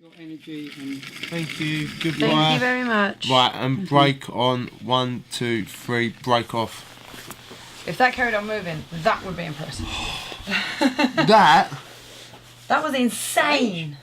Your energy and Thank you. Goodbye. Thank you very much. Right, and break on 1, 2, 3. Break off. If that carried on moving, that would be impressive. That was insane.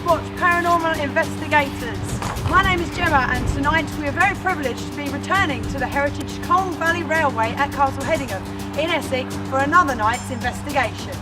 Watch Paranormal Investigators. My name is Jemma and tonight we are very privileged to be returning to the heritage Colne Valley Railway at Castle Hedingham in Essex for another night's investigation.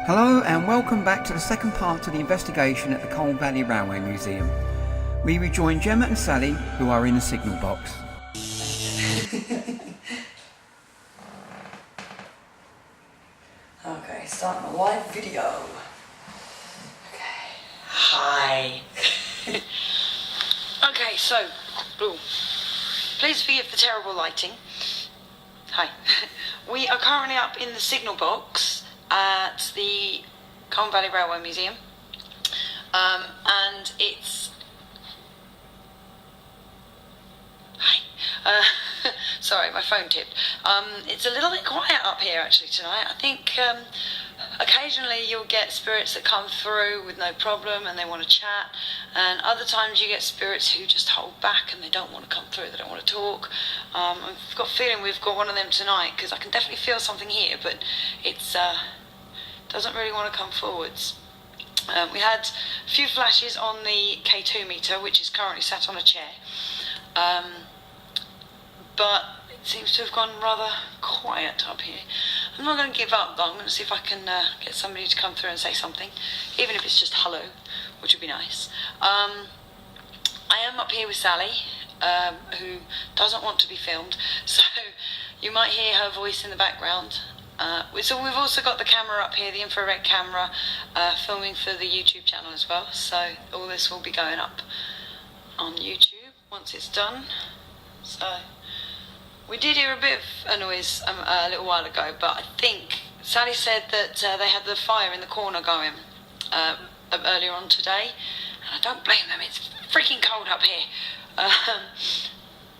Hello and welcome back to the second part of the investigation at the Colne Valley Railway Museum. We rejoin Jemma and Sally, who are in the signal box. Okay, starting a live video. Okay. Hi. Okay, so, please forgive the terrible lighting. Hi. We are currently up in the signal box at the Colne Valley Railway Museum, and it's sorry, my phone tipped. It's a little bit quiet up here actually tonight. I think occasionally you'll get spirits that come through with no problem and they want to chat, and other times you get spirits who just hold back and they don't want to come through, they don't want to talk. I've got a feeling we've got one of them tonight because I can definitely feel something here, but it's doesn't really want to come forwards. We had a few flashes on the K2 meter, which is currently sat on a chair, but it seems to have gone rather quiet up here. I'm not going to give up though. I'm going to see if I can get somebody to come through and say something, even if it's just hello, which would be nice. I am up here with Sally, who doesn't want to be filmed, so you might hear her voice in the background. So we've also got the camera up here, the infrared camera, filming for the YouTube channel as well, so all this will be going up on YouTube once it's done. So we did hear a bit of a noise a little while ago, but I think Sally said that they had the fire in the corner going earlier on today, and I don't blame them, it's freaking cold up here. And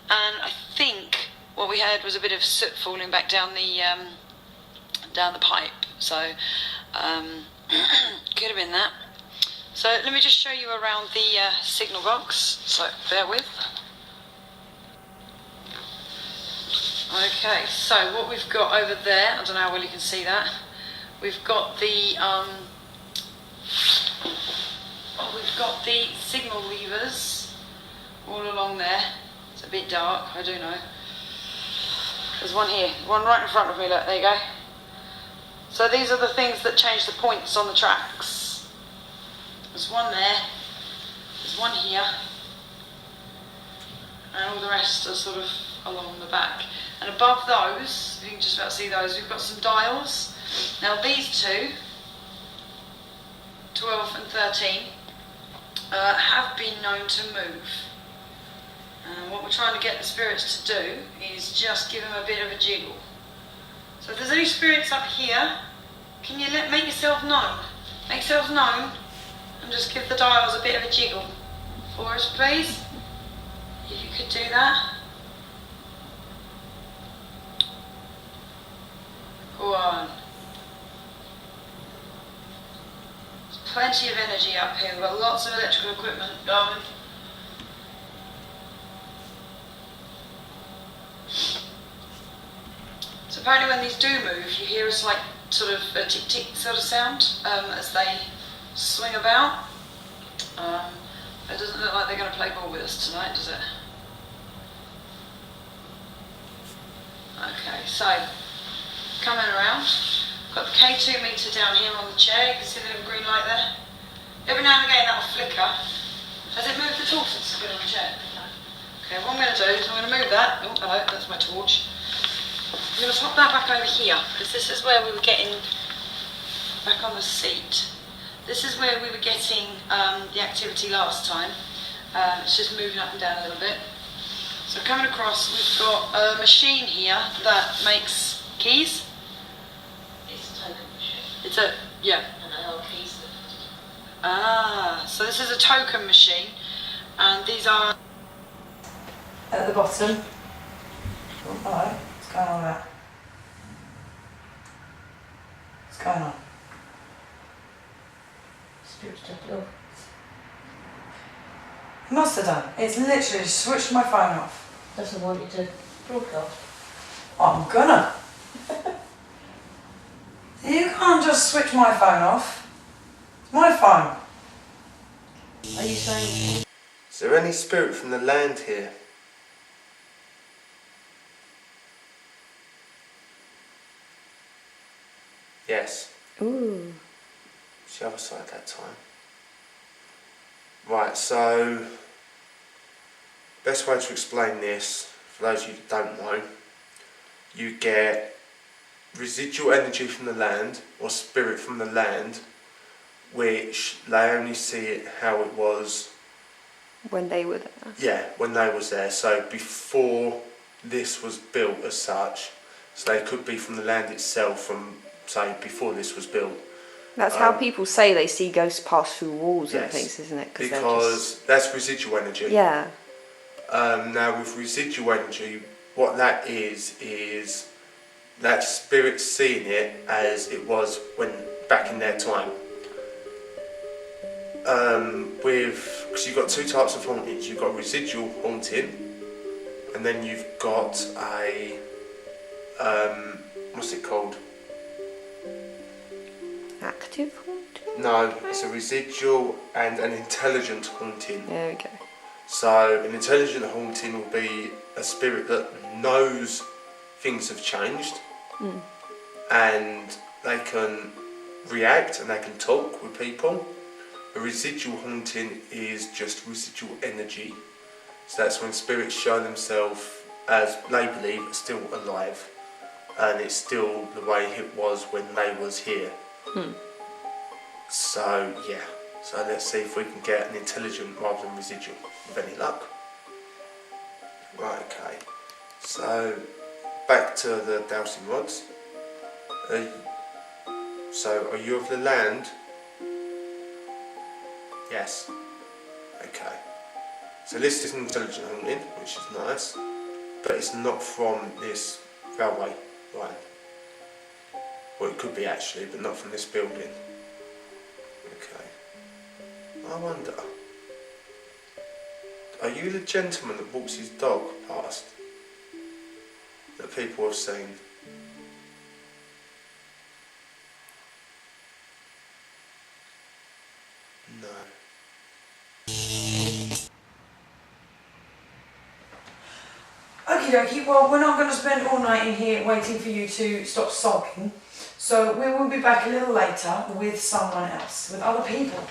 I think what we heard was a bit of soot falling back down the pipe, so could have been that. So let me just show you around the signal box, so bear with. Okay, so what we've got over there, I don't know how well you can see that, we've got the signal levers all along there. It's a bit dark, I do know. There's one here, one right in front of me, look, there you go. So these are the things that change the points on the tracks. There's one there, there's one here, and all the rest are sort of along the back. And above those, you can just about see those, we've got some dials. Now these two, 12 and 13, have been known to move. And what we're trying to get the spirits to do is just give them a bit of a jiggle. So if there's any spirits up here, can you make yourself known? make yourselves known and just give the dials a bit of a jiggle for us, please. If you could do that. Go on. There's plenty of energy up here. We've got lots of electrical equipment going. So apparently when these do move, you hear a slight sort of a tick-tick sort of sound as they swing about. It doesn't look like they're going to play ball with us tonight, does it? Okay, so coming around, got the K2 meter down here on the chair. You can see the little green light there. Every now and again that will flicker. Has it moved at all since it's been on the chair? No. Okay, what I'm going to do is I'm going to move that. Oh, hello, that's my torch. I'm going to pop that back over here because this is where we were getting back on the seat. This is where we were getting the activity last time. It's just moving up and down a little bit. So coming across, we've got a machine here that makes keys. It's a token machine. It's a, yeah. And they are keys. Ah, so this is a token machine, and these are at the bottom. Oh, hello. What's going on there? What's going on? Spirit's jumped off. It must have done. It's literally switched my phone off. Doesn't want you to broadcast. I'm gonna. You can't just switch my phone off. It's my phone. Are you saying? Is there any spirit from the land here? Yes. Ooh. It's the other side that time. Right, so best way to explain this, for those of you that don't know, you get residual energy from the land, or spirit from the land, which they only see it how it was when they were there. yeah, when they was there. So before this was built as such, so they could be from the land itself, from say before this was built. That's how people say they see ghosts pass through walls and Yes, things, isn't it? because that's residual energy. Yeah. Now with residual energy, what that is that spirit seeing it as it was when back in their time. Because you've got two types of hauntings. You've got residual haunting, and then you've got a what's it called? Active haunting? No, it's a residual and an intelligent haunting. There we go. So an intelligent haunting will be a spirit that knows things have changed, and they can react and they can talk with people. A residual haunting is just residual energy. So that's when spirits show themselves as they believe still alive, and it's still the way it was when they was here. So yeah, so let's see if we can get an intelligent rather than residual with any luck. Right, okay. So back to the dowsing rods. So are you of the land? Yes. Okay. So this is an intelligent haunting, which is nice, but it's not from this railway line. Well, it could be actually, but not from this building. Okay. I wonder, are you the gentleman that walks his dog past? That people have seen? No. Okie dokie, well we're not going to spend all night in here waiting for you to stop sobbing, so we will be back a little later with someone else, with other people,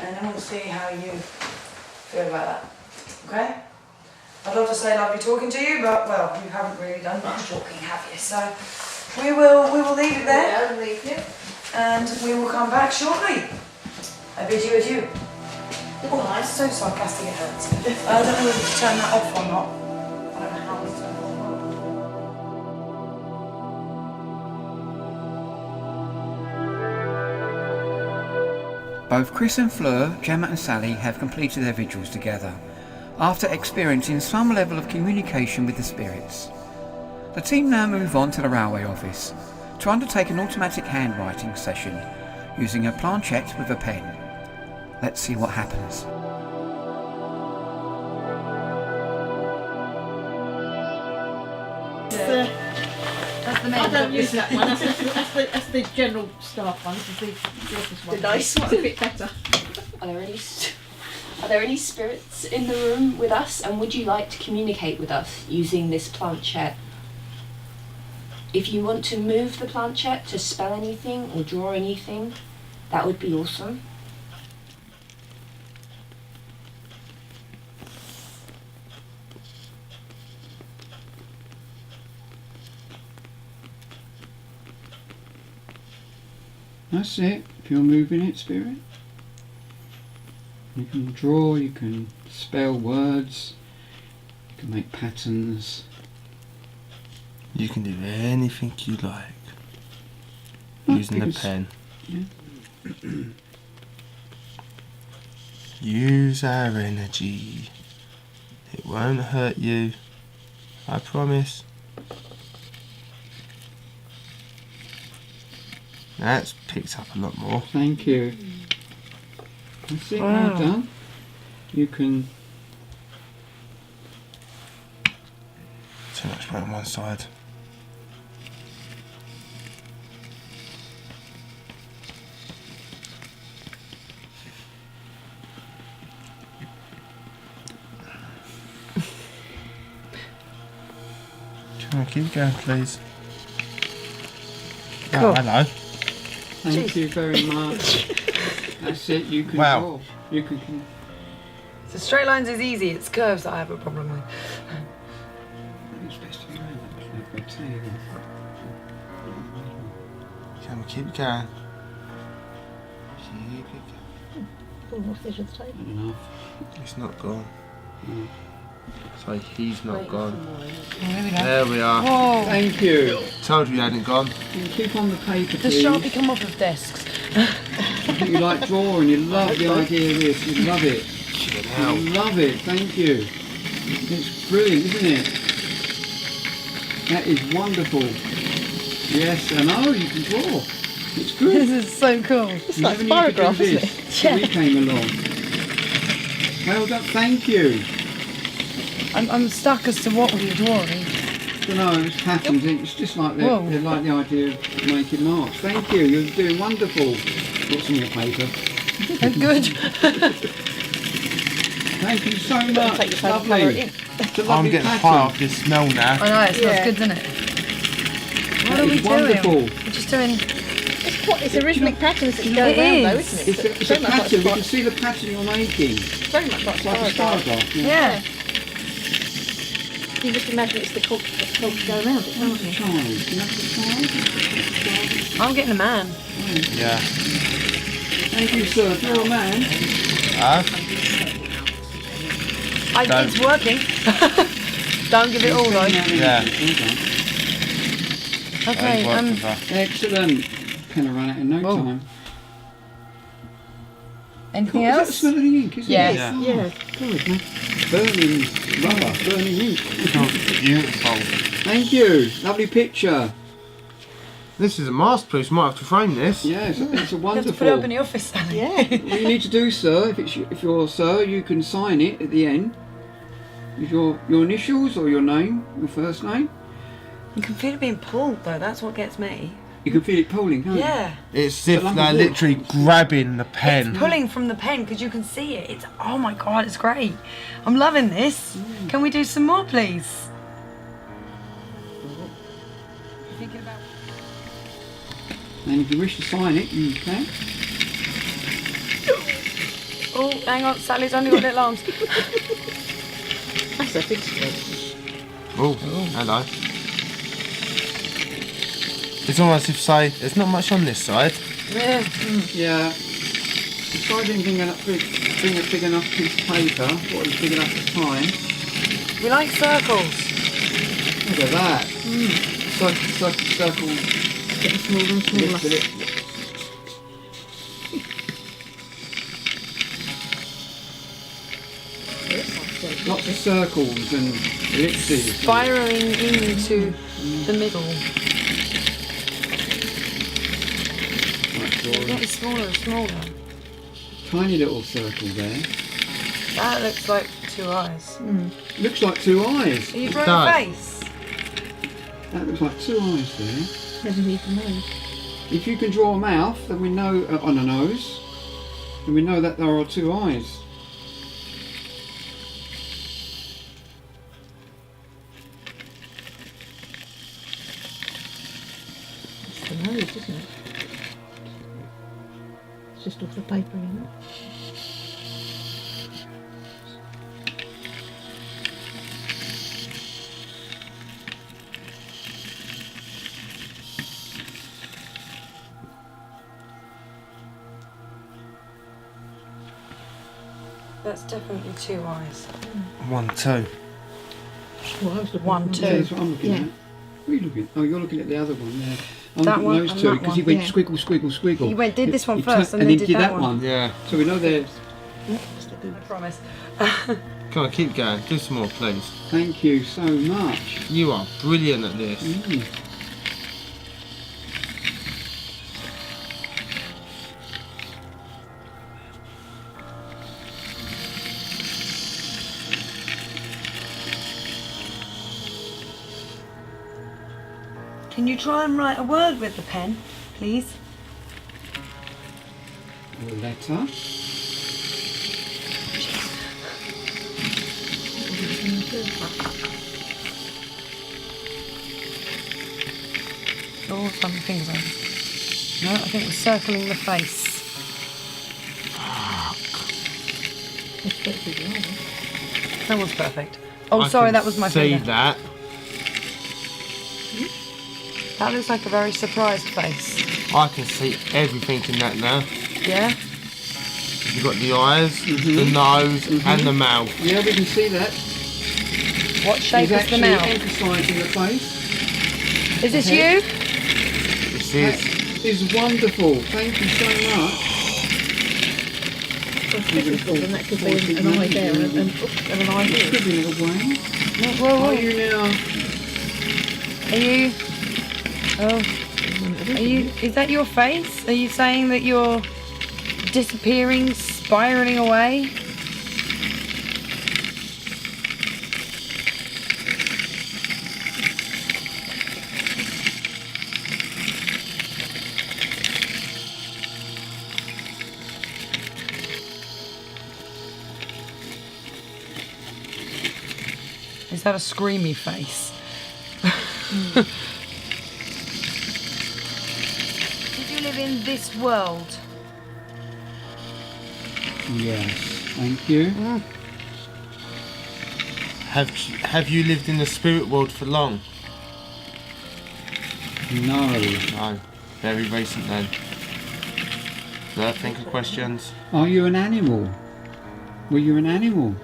and then we'll see how you feel about that, okay? I'd love to say lovely talking to you, but well, you haven't really done much talking, have you? So we will leave it there, Yeah, leave you. and we will come back shortly. I bid you adieu. Goodbye. Oh, it's so sarcastic it hurts. I don't know whether to turn that off or not. I don't know how to turn it off. Both Chris and Fleur, Jemma and Sally have completed their vigils together, after experiencing some level of communication with the spirits. The team now move on to the railway office to undertake an automatic handwriting session using a planchette with a pen. Let's see what happens. That's the main. I don't use that one. That's the general staff one. This is the office one. The nice one. It's a bit better. Are there any spirits in the room with us, and would you like to communicate with us using this planchette? If you want to move the planchette to spell anything or draw anything, that would be awesome. That's it. If you're moving it, spirit. You can draw, you can spell words, you can make patterns. You can do anything you like using a pen. Yeah. Use our energy. It won't hurt you. I promise. That's picked up a lot more. Thank you. That's it, well done. You can... Too much weight on one side. Can I keep going, please? Cool. Oh, hello. Thank you very much. That's it, you can draw. You can... So straight lines is easy, it's curves that I have a problem with. It's best to be around that, I'll tell you that. Can we keep going? Keep it going. Enough. It's not gone. No. Sorry, he's not gone. There we go. There we are. Oh, thank you. Told you he hadn't gone. You can keep on the paper, Does please. Sharpie come off of desks? I think you like drawing, you love the idea of this, you love it. You love it, thank you. It's brilliant, isn't it? That is wonderful. Yes, I know, you can draw. It's good. This is so cool. It's like a paragraph, isn't it? Yeah. We came along. Well done, thank you. I'm stuck as to what we're drawing. I don't know, it's patterns, it's just like they like the idea of making marks. Thank you, you're doing wonderful. Got some more paper. Good. Thank you so much. Take your lovely. it in. I'm getting high off this smell now. I know, it smells good, doesn't it? What are we wonderful. doing? We're just doing... It's a rhythmic pattern as it's going around though, isn't it? It's a pattern, we can see the pattern you're making. Very much like Like a paragraph. Yeah. You just imagine it's the cog to go around it, can't you? I'm getting a man. Yeah. Thank you, sir. If you're a man. It's working. Don't give it all though. Yeah. Okay, Excellent. Can I run it in no time? anything Is that the else? smell of the ink, isn't Yes. it? Yeah. God, man. Burning rubber, burning ink. Beautiful. Thank you. Lovely picture. This is a masterpiece. Might have to frame this. Yes, it's a You wonderful. have to put it up in the office, Sally. Yeah. What you need to do, sir, if you're sir, you can sign it at the end with your initials or your name, your first name. You can feel it being pulled though, that's what gets me. You can feel it pulling, can't you? Yeah. It's as if lump they're of wood. literally grabbing the pen. It's pulling from the pen because you can see it. It's, oh my God, it's great. I'm loving this. Can we do some more, please? Thinking about... And if you wish to sign it, you can. Oh, hang on, Sally's only got little arms. That's a big spread. Oh, hello. It's almost as if say, there's not much on this side. Yeah. Yeah. If I didn't bring a big enough piece of paper, what was big enough to sign? We like circles. Look at that. Circle. Getting smaller and smaller. Lift it. Lots of circles and ellipses. Spiraling into the middle. Getting smaller and smaller. Tiny little circle there. That looks like 2 eyes. Looks like 2 eyes. Are you drawing a face? That looks like 2 eyes there. Doesn't even know. If you can draw a mouth, then we know on a nose, then we know that there are 2 eyes. It's the nose, isn't it? It's just off the paper, isn't it? That's definitely 2 eyes. 1, 2. Well, I was looking 1, at 2. Yeah, that's what I'm looking at. What are you looking at? Oh, you're looking at the other one there. I'm That looking one at those and 2 that because one, he went yeah. squiggle, squiggle, squiggle. He went, did this one He first turned- and then did that one. Yeah. So we know there's. I promise. Come on, keep going. Do some more, please. Thank you so much. You are brilliant at this. Can you try and write a word with the pen, please? A letter. Oh, some things on. No, I think we're circling the face. That was perfect. Oh, I sorry, can that was my see finger. that. That looks like a very surprised face. I can see everything in that now. Yeah? You've got the eyes, the nose, and the mouth. Yeah, we can see that. What shape He's is the actually mouth? emphasising the face. Is this you? This That is. is wonderful. Thank you so much. And that could be an eye there and an eye here. Scribbling away. Whoa, Are you now? Are you? Oh. Are you? Is that your face? Are you saying that you're disappearing, spiraling away? Is that a screamy face? Did you live in this world? Yes. Thank you. Have you lived in the spirit world for long? No. No. Very recent then. No, think of questions. Are you an animal? Were you an animal?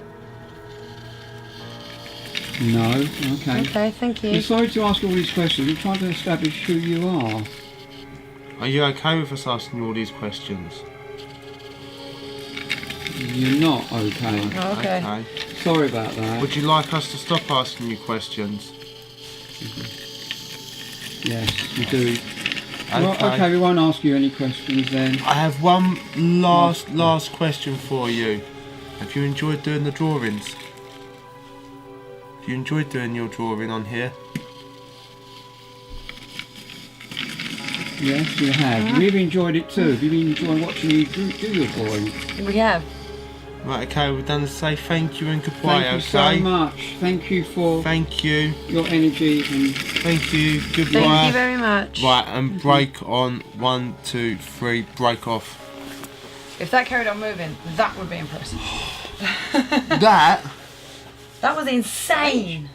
No. Okay. Okay, thank I'm you. sorry to ask all these questions. I'm trying to establish who you are. Are you okay with us asking you all these questions? You're not okay. Oh, okay. Okay. Sorry about that. Would you like us to stop asking you questions? Yes, we do. Well, okay, we won't ask you any questions then. I have one last question for you. Have you enjoyed doing the drawings? Have you enjoyed doing your drawing on here? Yes, we have. We've enjoyed it too. We've enjoyed watching you do your drawing. We have. Right, okay, we're done to say thank you and goodbye, Thank you okay? so much. Thank you for Thank you. your energy and Thank you. Goodbye. Thank you very much. Right, and break on 1, 2, 3, break off. If that carried on moving, that would be impressive. That? That was insane. You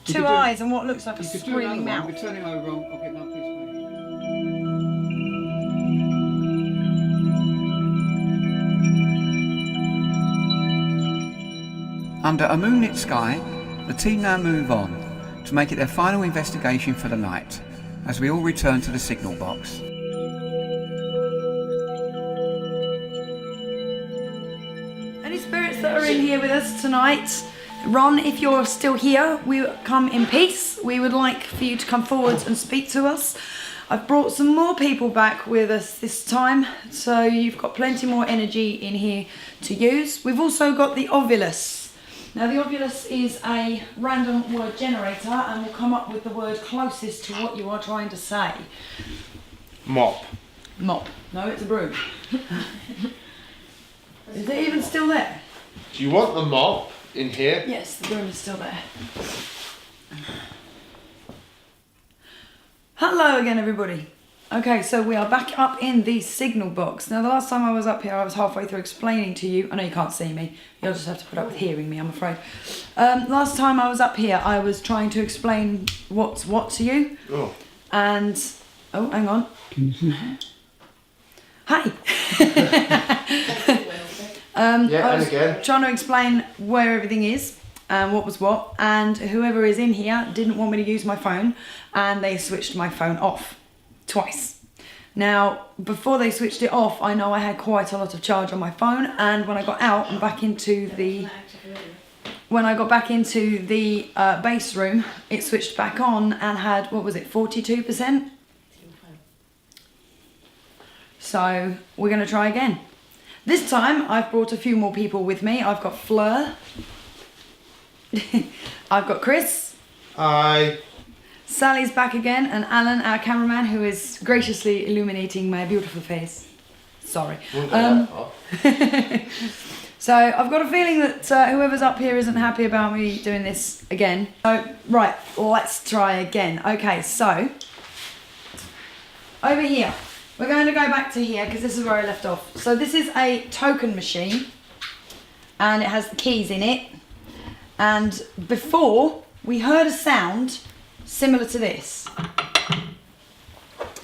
Two could do- eyes and what looks like a you could do another screaming one. mouth. We'll turn it over. I'll get another piece of paper. Under a moonlit sky, the team now move on to make it their final investigation for the night, as we all return to the signal box. Any spirits that are in here with us us tonight. Ron, if you're still here, we come in peace. We would like for you to come forwards and speak to us. I've brought some more people back with us this time, so you've got plenty more energy in here to use. We've also got the Ovulus. Now the Ovulus is a random word generator and will come up with the word closest to what you are trying to say. Mop. Mop. No, it's a broom. Is it even still there? Do you want the mop in here? Yes, the broom is still there. Hello again, everybody. Okay, so we are back up in the signal box. Now, the last time I was up here, I was halfway through explaining to you. I know you can't see me. You'll just have to put up with hearing me, I'm afraid. Last time I was up here, I was trying to explain what's what to you. Oh. And... Oh, hang on. Hi. I was again. trying to explain where everything is and what was what, and whoever is in here didn't want me to use my phone, and they switched my phone off twice. Now, before they switched it off, I know I had quite a lot of charge on my phone, and when I got out and back into the base room, it switched back on and had, what was it, 42%? So we're going to try again. This time I've brought a few more people with me. I've got Fleur. I've got Chris. Hi. Sally's back again, and Alan, our cameraman, who is graciously illuminating my beautiful face. Sorry. So I've got a feeling that whoever's up here isn't happy about me doing this again. So, right, let's try again. Okay, so over here. We're going to go back to here because this is where I left off. So this is a token machine and it has the keys in it. And before we heard a sound similar to this.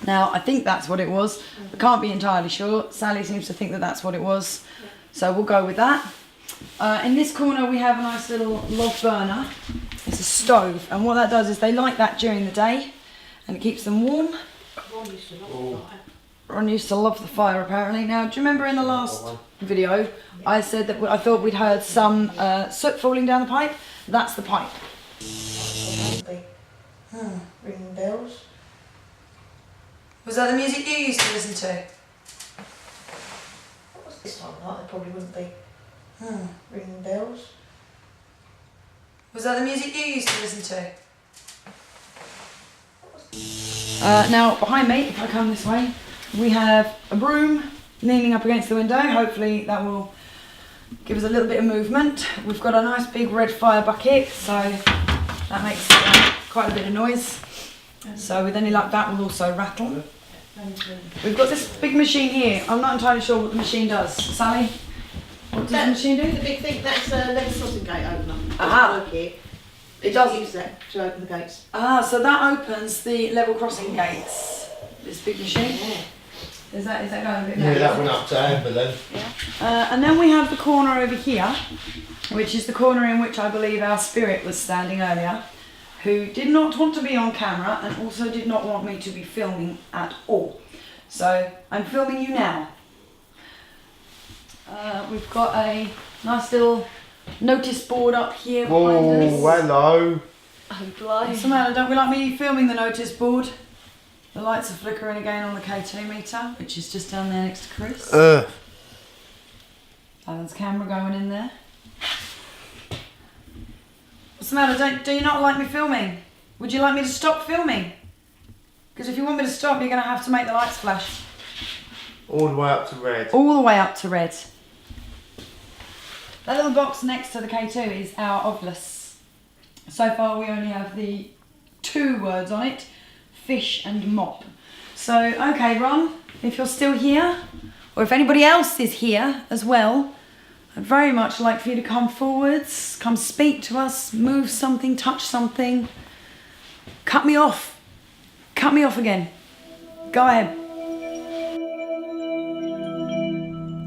Now I think that's what it was. I can't be entirely sure. Sally seems to think that that's what it was. So we'll go with that. In this corner we have a nice little log burner. It's a stove, and what that does is they light that during the day and it keeps them warm. Ron used to love the fire apparently. Now, do you remember in the last video I said that I thought we'd heard some soot falling down the pipe? That's the pipe. Ringing bells. Was that the music you used to listen to? What's this time of night? They probably wouldn't be. Ringing bells. Was that the music you used to listen to? Now, behind me, if I come this way, we have a broom leaning up against the window. Hopefully that will give us a little bit of movement. We've got a nice big red fire bucket, so that makes quite a bit of noise. So with any luck that will also rattle. We've got this big machine here. I'm not entirely sure what the machine does. Sally, what does the machine do? The big thing, that's a level crossing gate opener. Aha. It does use that to open the gates. Ah, so that opens the level crossing gates. This big machine. Is that going a bit mad? Yeah, that went up to Amber then. And then we have the corner over here, which is the corner in which I believe our spirit was standing earlier, who did not want to be on camera and also did not want me to be filming at all. So I'm filming you now. We've got a nice little notice board up here behind us. Oh, hello. Oh, blimey. What's the matter? Don't we like me filming the notice board? The lights are flickering again on the K2 meter, which is just down there next to Chris. Alan's camera going in there. What's the matter? Do you not like me filming? Would you like me to stop filming? Because if you want me to stop, you're going to have to make the lights flash. All the way up to red. All the way up to red. That little box next to the K2 is our Ovulus. So far we only have the 2 words on it. Fish and mop. So, okay, Ron, if you're still here, or if anybody else is here as well, I'd very much like for you to come forwards, come speak to us, move something, touch something. Cut me off. Cut me off again. Go ahead.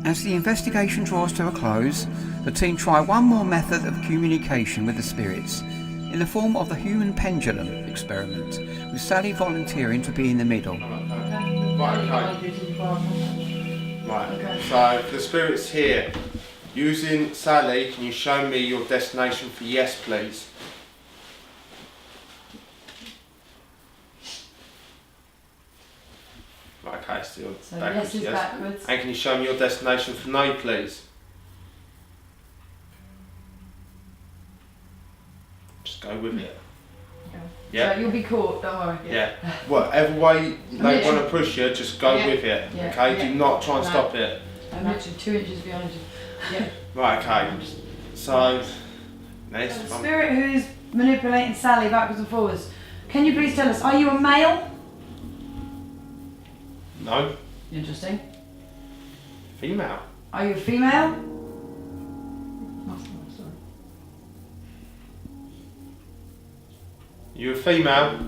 As the investigation draws to a close, the team try one more method of communication with the spirits, in the form of the human pendulum experiment, with Sally volunteering to be in the middle. Right, okay. Right, so the spirit's here. Using Sally, can you show me your destination for yes, please? Right, okay, still So backwards, yes is backwards. And can you show me your destination for no, please? Just go with it. Yeah. So you'll be caught, don't worry. Yeah. Whatever way they want to push you, just go with it. Yeah. Okay. Yeah. Do not try and stop it. I'm literally 2 inches behind you. Yeah. Right. Okay. So next. The spirit who is manipulating Sally backwards and forwards. Can you please tell us, are you a male? No. Interesting. Female. Are you a female? You a female?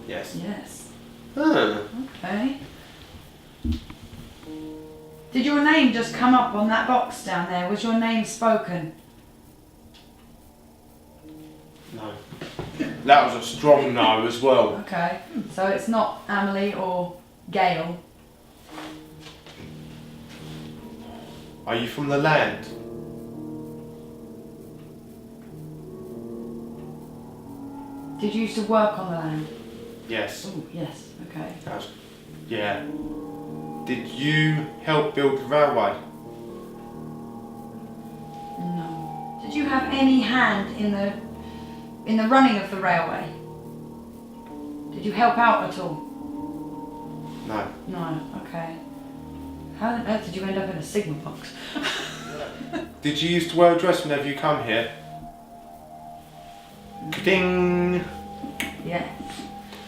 Yes. Yes. Huh. Okay. Did your name just come up on that box down there? Was your name spoken? No. That was a strong no as well. Okay. So it's not Emily or Gail. Are you from the land? Did you used to work on the land? Yes. Oh, yes. Okay. Yeah. Did you help build the railway? No. Did you have any hand in the running of the railway? Did you help out at all? No. No. Okay. How on earth did you end up in a signal box? Did you used to wear a dress whenever you come here? Ding. Yes.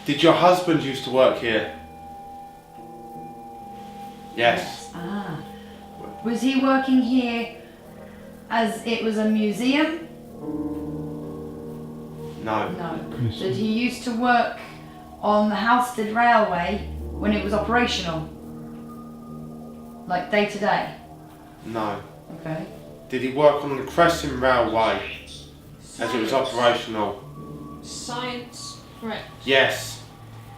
Did your husband used to work here? Yes. Ah. Was he working here as it was a museum? No. No. Did he used to work on the Halstead Railway when it was operational? Like day to day? No. Okay. Did he work on the Crescent Railway as it was operational? Science, correct. Yes.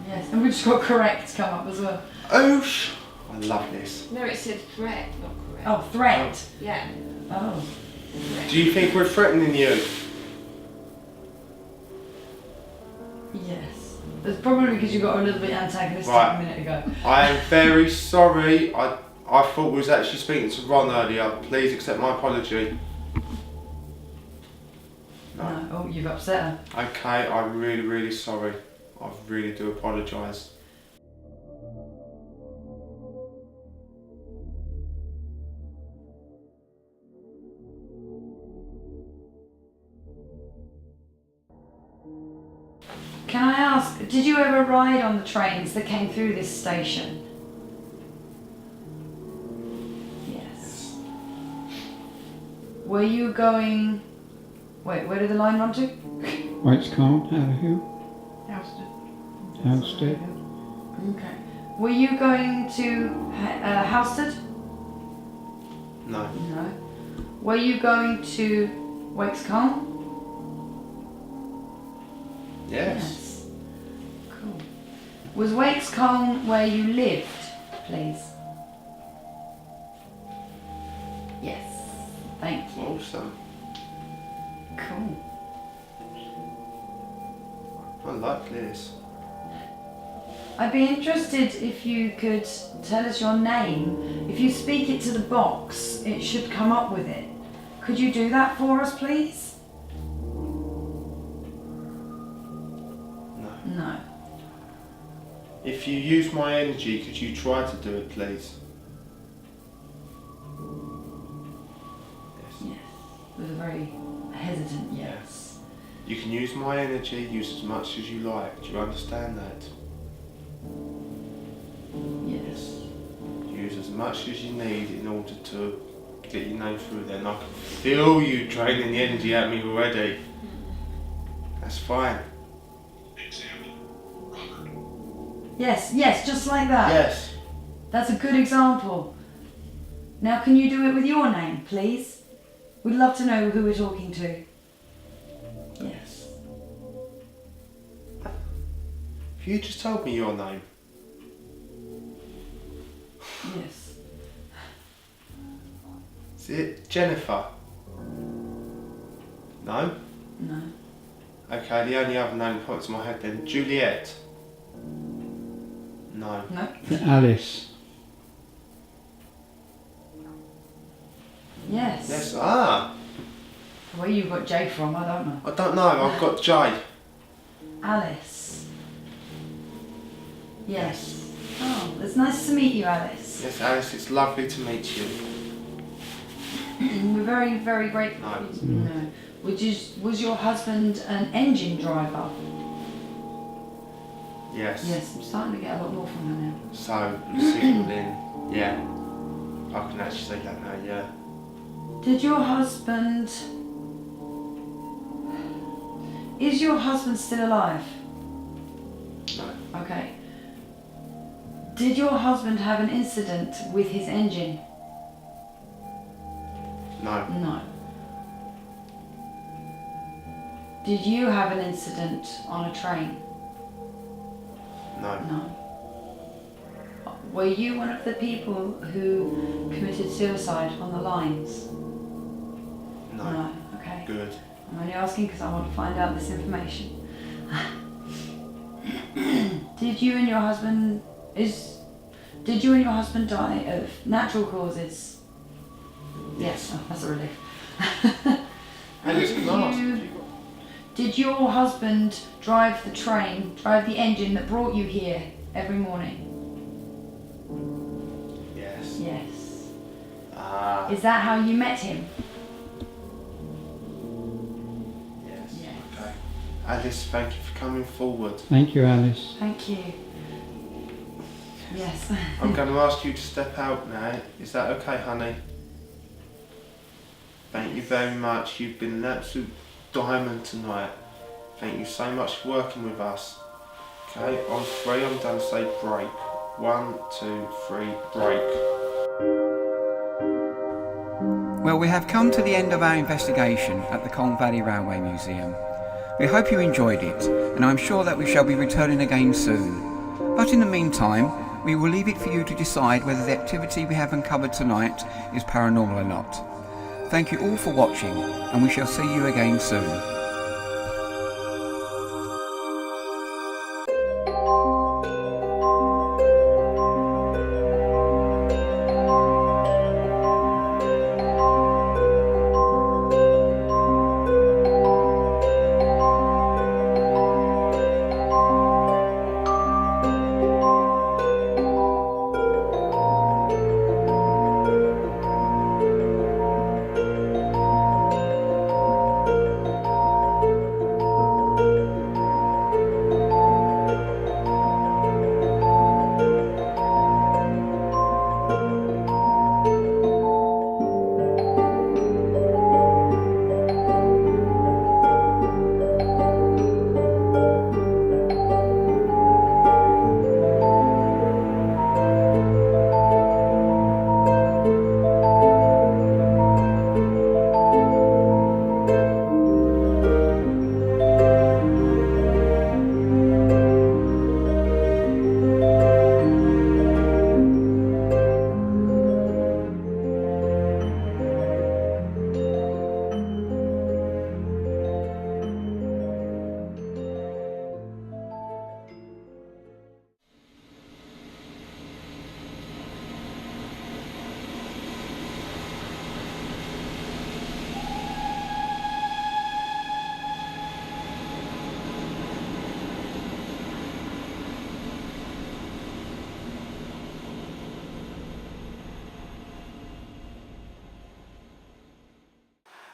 Yes, and we just got correct come up as well. Oosh. I love this. No, it said threat, not correct. Oh, threat. Yeah. Oh. Do you think we're threatening you? Yes. It's probably because you got a little bit antagonistic Right. a minute ago. I am very sorry. I thought we was actually speaking to Ron earlier. Please accept my apology. No. Oh, you've upset her. Okay, I'm really, really sorry. I really do apologise. Can I ask, did you ever ride on the trains that came through this station? Yes. Were you going... Wait, where did the line run to? White's Colne, Hedingham, Halstead. Okay. Were you going to Halstead? No. No. Were you going to Wakes Colne? Yes. Cool. Was Wakes Colne where you lived, please? Yes. Thank you. Awesome. Cool. I like this. I'd be interested if you could tell us your name. If you speak it to the box, it should come up with it. Could you do that for us, please? No. No. If you use my energy, could you try to do it, please? Yes. Yes. With a very hesitant yes. You can use my energy, use as much as you like. Do you understand that? Yes. Use as much as you need in order to get your name through there. And I can feel you draining the energy out of me already. That's fine. Yes, yes, just like that. Yes. That's a good example. Now can you do it with your name, please? We'd love to know who we're talking to. Yes. Have you just told me your name? Yes. Is it Jennifer? No? No. Okay, the only other name that pops in my head then. Juliet? No. No. Alice. Yes. Yes, ah! Where you got J from, I don't know. I don't know, I've got J. Alice. Yes. Oh, it's nice to meet you, Alice. Yes, Alice, it's lovely to meet you. We're very, very grateful. No. No. Was your husband an engine driver? Yes. Yes, I'm starting to get a lot more from her now. So, signalling, yeah. I can actually say that now, yeah. Did your husband... Is your husband still alive? No. Okay. Did your husband have an incident with his engine? No. No. Did you have an incident on a train? No. No. Were you one of the people who committed suicide on the lines? No. Okay. Good. I'm only asking because I want to find out this information. Did you and your husband die of natural causes? Yes. Oh, that's a relief. Alice, can I ask? Did your husband drive the engine that brought you here every morning? Yes. Yes. Ah. Is that how you met him? Yes. Yes. Okay. Alice, thank you for coming forward. Thank you, Alice. Thank you. Yes. I'm going to ask you to step out now. Is that okay, honey? Thank you very much. You've been an absolute diamond tonight. Thank you so much for working with us. Okay, on 3 I'm done. Say break. 1, 2, 3, break. Well, we have come to the end of our investigation at the Colne Valley Railway Museum. We hope you enjoyed it, and I'm sure that we shall be returning again soon. But in the meantime, we will leave it for you to decide whether the activity we have uncovered tonight is paranormal or not. Thank you all for watching, and we shall see you again soon.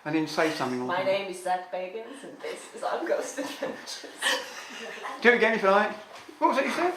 And then say something. My name is Zach Bagans and this is our Ghost Adventures. Do it again if you like. What was it you said?